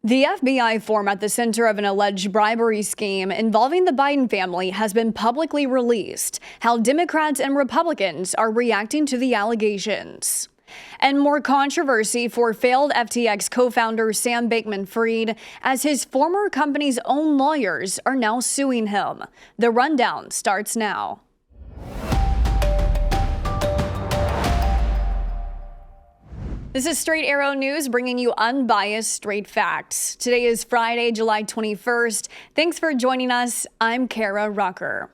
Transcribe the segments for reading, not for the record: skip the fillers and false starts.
The FBI form at the center of an alleged bribery scheme involving the Biden family has been publicly released. How Democrats and Republicans are reacting to the allegations. And more controversy for failed FTX co-founder Sam Bankman-Fried, as his former company's own lawyers are now suing him. The rundown starts now. This is Straight Arrow News, bringing you unbiased, straight facts. Today is Friday, July 21st. Thanks for joining us. I'm Kara Rucker.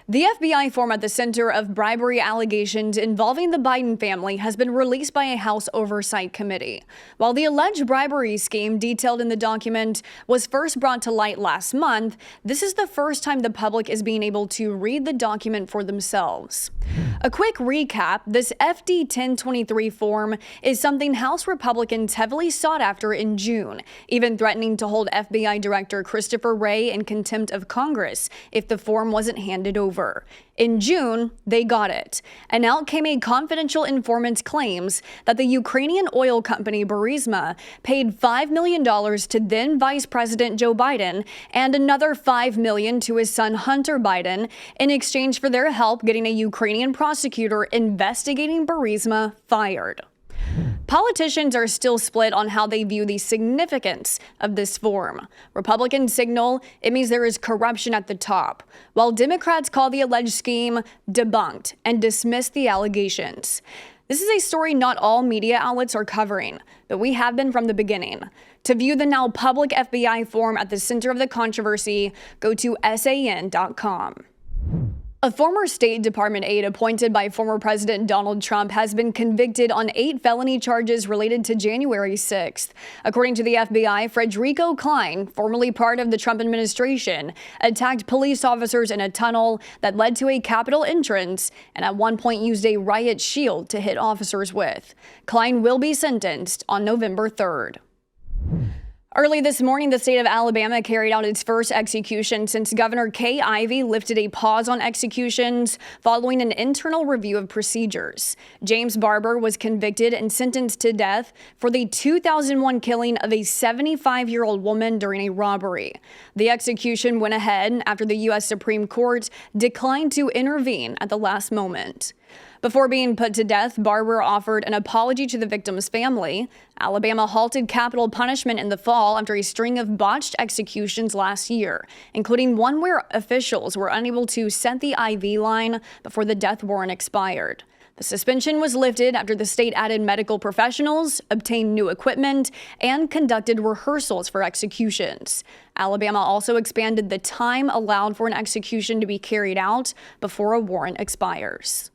The FBI form at the center of bribery allegations involving the Biden family has been released by a House Oversight Committee. While the alleged bribery scheme detailed in the document was first brought to light last month, this is the first time the public is being able to read the document for themselves. A quick recap, this FD 1023 form is something House Republicans heavily sought after in June, even threatening to hold FBI Director Christopher Wray in contempt of Congress if the form wasn't handed over. In June, they got it. And out came a confidential informant's claims that the Ukrainian oil company Burisma paid $5 million to then Vice President Joe Biden and another $5 million to his son Hunter Biden in exchange for their help getting a Ukrainian prosecutor investigating Burisma fired. Politicians are still split on how they view the significance of this form. Republicans signal it means there is corruption at the top, while Democrats call the alleged scheme debunked and dismiss the allegations. This is a story not all media outlets are covering, but we have been from the beginning. To view the now public FBI form at the center of the controversy, go to san.com. A former State Department aide appointed by former President Donald Trump has been convicted on 8 felony charges related to January 6th. According to the FBI, Frederico Klein, formerly part of the Trump administration, attacked police officers in a tunnel that led to a Capitol entrance and at one point used a riot shield to hit officers with. Klein will be sentenced on November 3rd. Early this morning, the state of Alabama carried out its first execution since Governor Kay Ivey lifted a pause on executions following an internal review of procedures. James Barber was convicted and sentenced to death for the 2001 killing of a 75-year-old woman during a robbery. The execution went ahead after the U.S. Supreme Court declined to intervene at the last moment. Before being put to death, Barber offered an apology to the victim's family. Alabama halted capital punishment in the fall after a string of botched executions last year, including one where officials were unable to set the IV line before the death warrant expired. The suspension was lifted after the state added medical professionals, obtained new equipment, and conducted rehearsals for executions. Alabama also expanded the time allowed for an execution to be carried out before a warrant expires.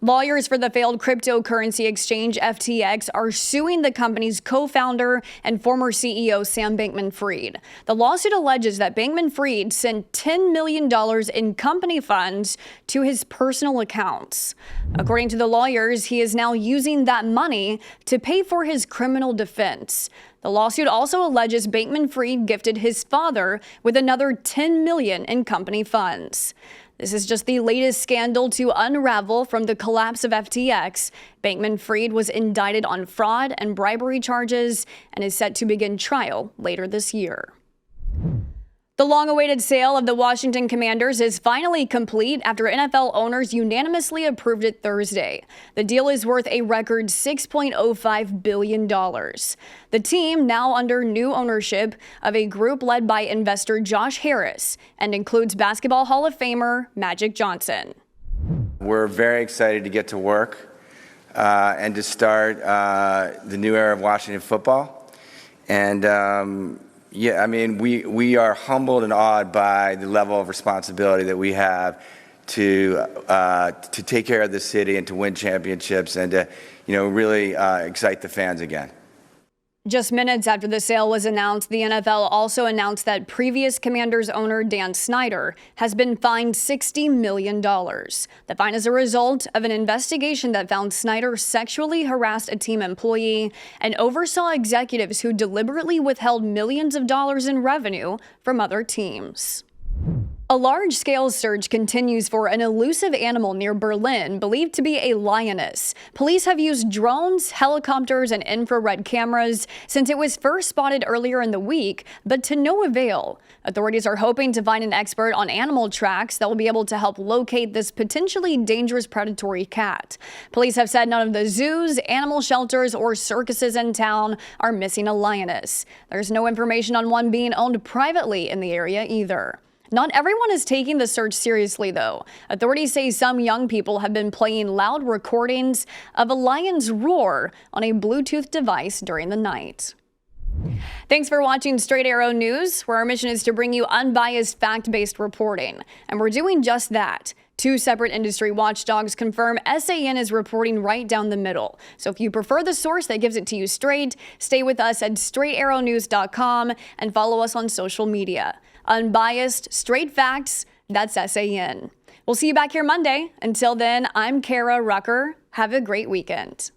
Lawyers for the failed cryptocurrency exchange FTX are suing the company's co-founder and former CEO Sam Bankman-Fried. The lawsuit alleges that Bankman-Fried sent $10 million in company funds to his personal accounts. According to the lawyers, he is now using that money to pay for his criminal defense. The lawsuit also alleges Bankman-Fried gifted his father with another $10 million in company funds. This is just the latest scandal to unravel from the collapse of FTX. Bankman-Fried was indicted on fraud and bribery charges and is set to begin trial later this year. The long-awaited sale of the Washington Commanders is finally complete after NFL owners unanimously approved it Thursday. The deal is worth a record $6.05 billion. The team, now under new ownership of a group led by investor Josh Harris, and includes Basketball Hall of Famer Magic Johnson. We're very excited to get to work and to start the new era of Washington football. And yeah, I mean, we are humbled and awed by the level of responsibility that we have to take care of the city and to win championships and to, really excite the fans again. Just minutes after the sale was announced, the NFL also announced that previous Commanders owner Dan Snyder has been fined $60 million. The fine is a result of an investigation that found Snyder sexually harassed a team employee and oversaw executives who deliberately withheld millions of dollars in revenue from other teams. A large-scale search continues for an elusive animal near Berlin, believed to be a lioness. Police have used drones, helicopters, and infrared cameras since it was first spotted earlier in the week, but to no avail. Authorities are hoping to find an expert on animal tracks that will be able to help locate this potentially dangerous predatory cat. Police have said none of the zoos, animal shelters, or circuses in town are missing a lioness. There's no information on one being owned privately in the area either. Not everyone is taking the search seriously, though. Authorities say some young people have been playing loud recordings of a lion's roar on a Bluetooth device during the night. Thanks for watching Straight Arrow News, where our mission is to bring you unbiased, fact-based reporting. And we're doing just that. Two separate industry watchdogs confirm SAN is reporting right down the middle. So if you prefer the source that gives it to you straight, stay with us at straightarrownews.com and follow us on social media. Unbiased, straight facts, that's SAN. We'll see you back here Monday. Until then, I'm Kara Rucker. Have a great weekend.